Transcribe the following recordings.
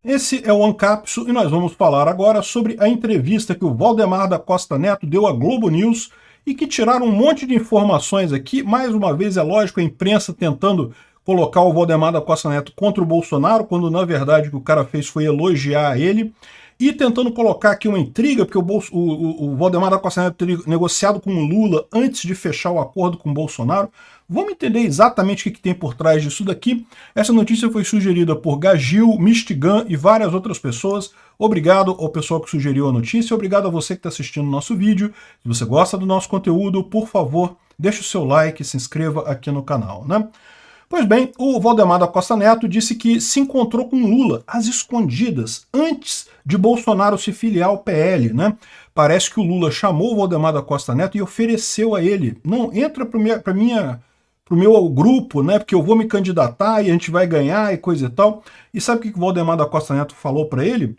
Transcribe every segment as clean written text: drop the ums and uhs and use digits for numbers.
Esse é o Ancapso e nós vamos falar agora sobre a entrevista que o Valdemar da Costa Neto deu à Globo News e que tiraram um monte de informações aqui. Mais uma vez, é lógico, a imprensa tentando colocar o Valdemar da Costa Neto contra o Bolsonaro, quando na verdade o que o cara fez foi elogiar ele, e tentando colocar aqui uma intriga, porque o Valdemar da Costa Neto teria negociado com o Lula antes de fechar o acordo com o Bolsonaro. Vamos entender exatamente o que tem por trás disso daqui. Essa notícia foi sugerida por Gagil, Mistigan e várias outras pessoas. Obrigado ao pessoal que sugeriu a notícia, obrigado a você que está assistindo o nosso vídeo. Se você gosta do nosso conteúdo, por favor, deixe o seu like e se inscreva aqui no canal, né? Pois bem, o Valdemar da Costa Neto disse que se encontrou com Lula às escondidas, antes de Bolsonaro se filiar ao PL, né? Parece que o Lula chamou o Valdemar da Costa Neto e ofereceu a ele, não, entra para o meu grupo, né? Porque eu vou me candidatar e a gente vai ganhar e coisa e tal. E sabe o que o Valdemar da Costa Neto falou para ele?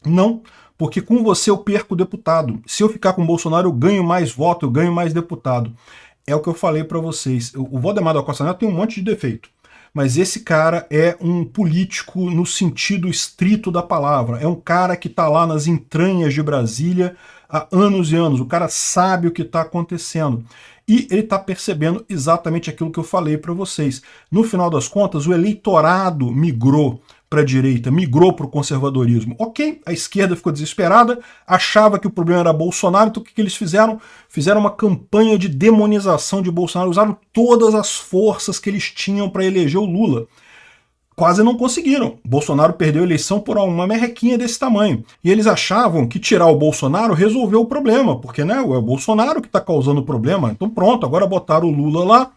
Não, porque com você eu perco deputado. Se eu ficar com o Bolsonaro eu ganho mais voto, eu ganho mais deputado. É o que eu falei para vocês. O Valdemar da Costa Neto tem um monte de defeito, mas esse cara é um político no sentido estrito da palavra. É um cara que está lá nas entranhas de Brasília há anos e anos. O cara sabe o que está acontecendo. E ele está percebendo exatamente aquilo que eu falei para vocês. No final das contas, o eleitorado migrou para a direita, migrou para o conservadorismo. Ok, a esquerda ficou desesperada, achava que o problema era Bolsonaro, então o que eles fizeram? Fizeram uma campanha de demonização de Bolsonaro, usaram todas as forças que eles tinham para eleger o Lula. Quase não conseguiram. Bolsonaro perdeu a eleição por uma merrequinha desse tamanho. E eles achavam que tirar o Bolsonaro resolveu o problema, porque né, é o Bolsonaro que está causando o problema. Então pronto, agora botaram o Lula lá.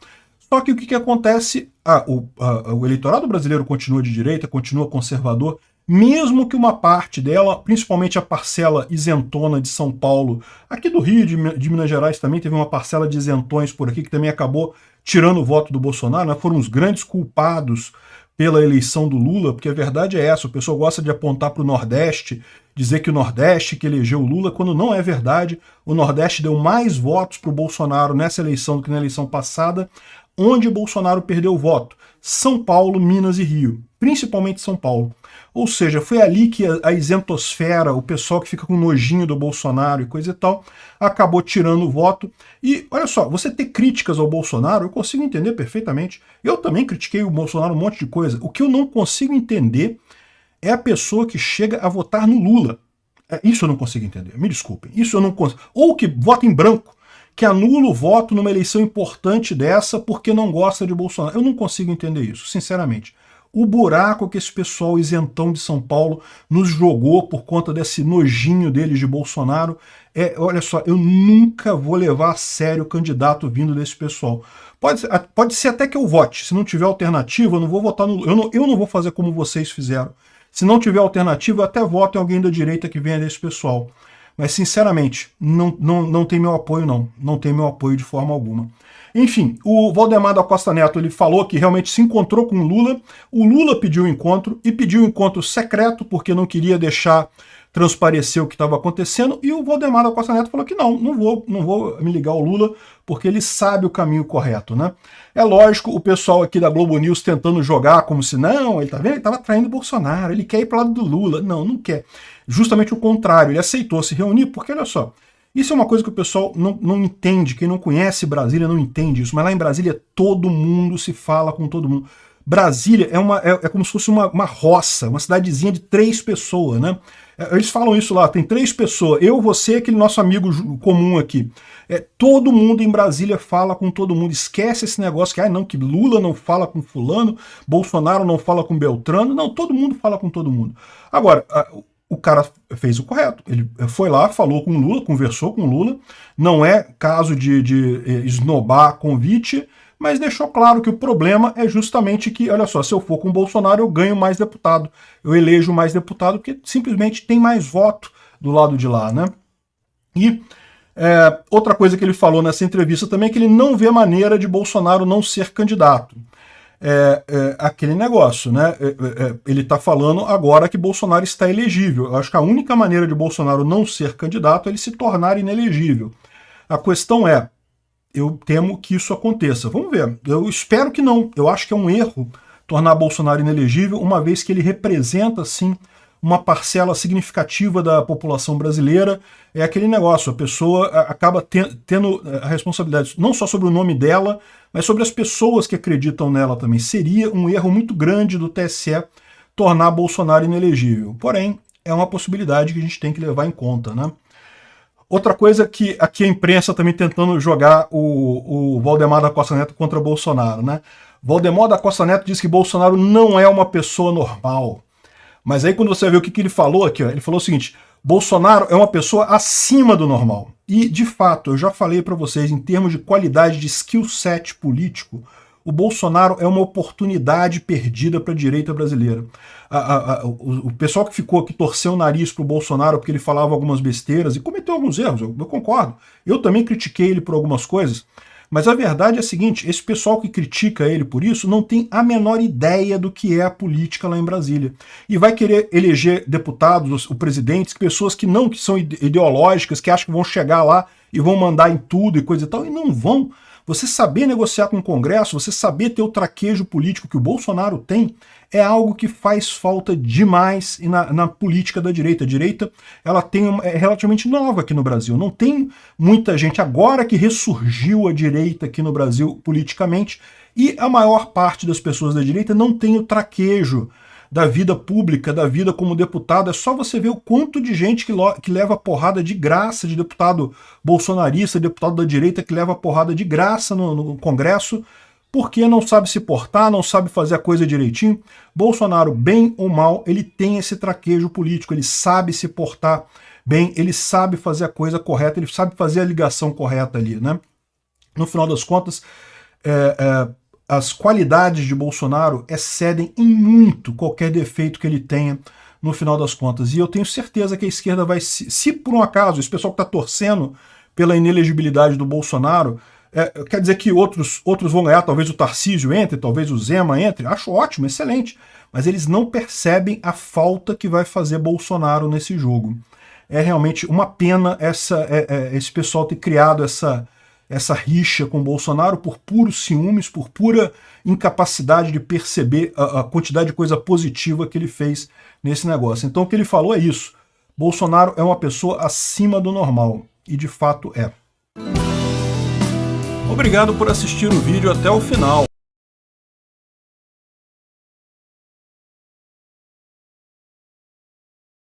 Só que o que acontece? O eleitorado brasileiro continua de direita, continua conservador, mesmo que uma parte dela, principalmente a parcela isentona de São Paulo, aqui do Rio, de Minas Gerais também teve uma parcela de isentões por aqui que também acabou tirando o voto do Bolsonaro, né? Foram os grandes culpados pela eleição do Lula, porque a verdade é essa, o pessoal gosta de apontar para o Nordeste, dizer que o Nordeste que elegeu o Lula, quando não é verdade. O Nordeste deu mais votos para o Bolsonaro nessa eleição do que na eleição passada. Onde Bolsonaro perdeu o voto? São Paulo, Minas e Rio, principalmente São Paulo. Ou seja, foi ali que a isentosfera, o pessoal que fica com nojinho do Bolsonaro e coisa e tal, acabou tirando o voto. E olha só, você ter críticas ao Bolsonaro, eu consigo entender perfeitamente. Eu também critiquei o Bolsonaro um monte de coisa. O que eu não consigo entender é a pessoa que chega a votar no Lula. Isso eu não consigo entender, me desculpem. Isso eu não consigo. Ou que vota em branco, que anula o voto numa eleição importante dessa porque não gosta de Bolsonaro. Eu não consigo entender isso, sinceramente. O buraco que esse pessoal isentão de São Paulo nos jogou por conta desse nojinho deles de Bolsonaro, olha só, eu nunca vou levar a sério o candidato vindo desse pessoal. Pode ser até que eu vote, se não tiver alternativa, eu não vou votar no... Eu não vou fazer como vocês fizeram. Se não tiver alternativa, eu até voto em alguém da direita que venha desse pessoal. Mas, sinceramente, não tem meu apoio, não. Não tem meu apoio de forma alguma. Enfim, o Valdemar da Costa Neto ele falou que realmente se encontrou com o Lula pediu um encontro, e pediu um encontro secreto, porque não queria deixar transparecer o que estava acontecendo, e o Valdemar da Costa Neto falou que não vou me ligar ao Lula, porque ele sabe o caminho correto, né? É lógico, o pessoal aqui da Globo News tentando jogar como se, não, ele tá vendo, ele estava traindo o Bolsonaro, ele quer ir para o lado do Lula. Não, não quer. Justamente o contrário, ele aceitou se reunir, porque olha só, isso é uma coisa que o pessoal não entende, quem não conhece Brasília não entende isso, mas lá em Brasília todo mundo se fala com todo mundo. Brasília é como se fosse uma roça, uma cidadezinha de 3 pessoas, né? Eles falam isso lá, tem 3 pessoas, eu, você, aquele nosso amigo comum aqui. Todo mundo em Brasília fala com todo mundo, esquece esse negócio que Lula não fala com fulano, Bolsonaro não fala com Beltrano, não, todo mundo fala com todo mundo. Agora, o cara fez o correto, ele foi lá, falou com o Lula, conversou com o Lula, não é caso de esnobar convite, mas deixou claro que o problema é justamente que, olha só, se eu for com o Bolsonaro eu ganho mais deputado, eu elejo mais deputado, porque simplesmente tem mais voto do lado de lá, né? E outra coisa que ele falou nessa entrevista também é que ele não vê maneira de Bolsonaro não ser candidato. Aquele negócio, né? Ele está falando agora que Bolsonaro está elegível. Eu acho que a única maneira de Bolsonaro não ser candidato é ele se tornar inelegível. A questão eu temo que isso aconteça. Vamos ver. Eu espero que não. Eu acho que é um erro tornar Bolsonaro inelegível, uma vez que ele representa, sim, uma parcela significativa da população brasileira. É aquele negócio, a pessoa acaba tendo a responsabilidade não só sobre o nome dela, mas sobre as pessoas que acreditam nela também. Seria um erro muito grande do TSE tornar Bolsonaro inelegível. Porém, é uma possibilidade que a gente tem que levar em conta, né? Outra coisa que aqui a imprensa também tentando jogar o Valdemar da Costa Neto contra Bolsonaro, né? Valdemar da Costa Neto diz que Bolsonaro não é uma pessoa normal. Mas aí quando você vê o que ele falou aqui, ó, ele falou o seguinte: Bolsonaro é uma pessoa acima do normal. E, de fato, eu já falei para vocês, em termos de qualidade de skill set político, o Bolsonaro é uma oportunidade perdida para a direita brasileira. O pessoal que ficou aqui torceu o nariz para o Bolsonaro porque ele falava algumas besteiras e cometeu alguns erros, eu concordo. Eu também critiquei ele por algumas coisas, mas a verdade é a seguinte: esse pessoal que critica ele por isso não tem a menor ideia do que é a política lá em Brasília. E vai querer eleger deputados, o presidente, pessoas que são ideológicas, que acham que vão chegar lá e vão mandar em tudo e coisa e tal, e não vão. Você saber negociar com o Congresso, você saber ter o traquejo político que o Bolsonaro tem, é algo que faz falta demais na política da direita. A direita ela é relativamente nova aqui no Brasil. Não tem muita gente agora que ressurgiu a direita aqui no Brasil politicamente, e a maior parte das pessoas da direita não tem o traquejo da vida pública, da vida como deputado. É só você ver o quanto de gente que leva porrada de graça, de deputado bolsonarista, deputado da direita que leva porrada de graça no Congresso, porque não sabe se portar, não sabe fazer a coisa direitinho. Bolsonaro, bem ou mal, ele tem esse traquejo político, ele sabe se portar bem, ele sabe fazer a coisa correta, ele sabe fazer a ligação correta ali, né? No final das contas, as qualidades de Bolsonaro excedem em muito qualquer defeito que ele tenha no final das contas. E eu tenho certeza que a esquerda vai, se por um acaso esse pessoal que está torcendo pela inelegibilidade do Bolsonaro, quer dizer que outros vão ganhar, talvez o Tarcísio entre, talvez o Zema entre, acho ótimo, excelente, mas eles não percebem a falta que vai fazer Bolsonaro nesse jogo. É realmente uma pena esse pessoal ter criado essa rixa com Bolsonaro por puros ciúmes, por pura incapacidade de perceber a quantidade de coisa positiva que ele fez nesse negócio. Então o que ele falou é isso: Bolsonaro é uma pessoa acima do normal, e de fato é. Obrigado por assistir o vídeo até o final.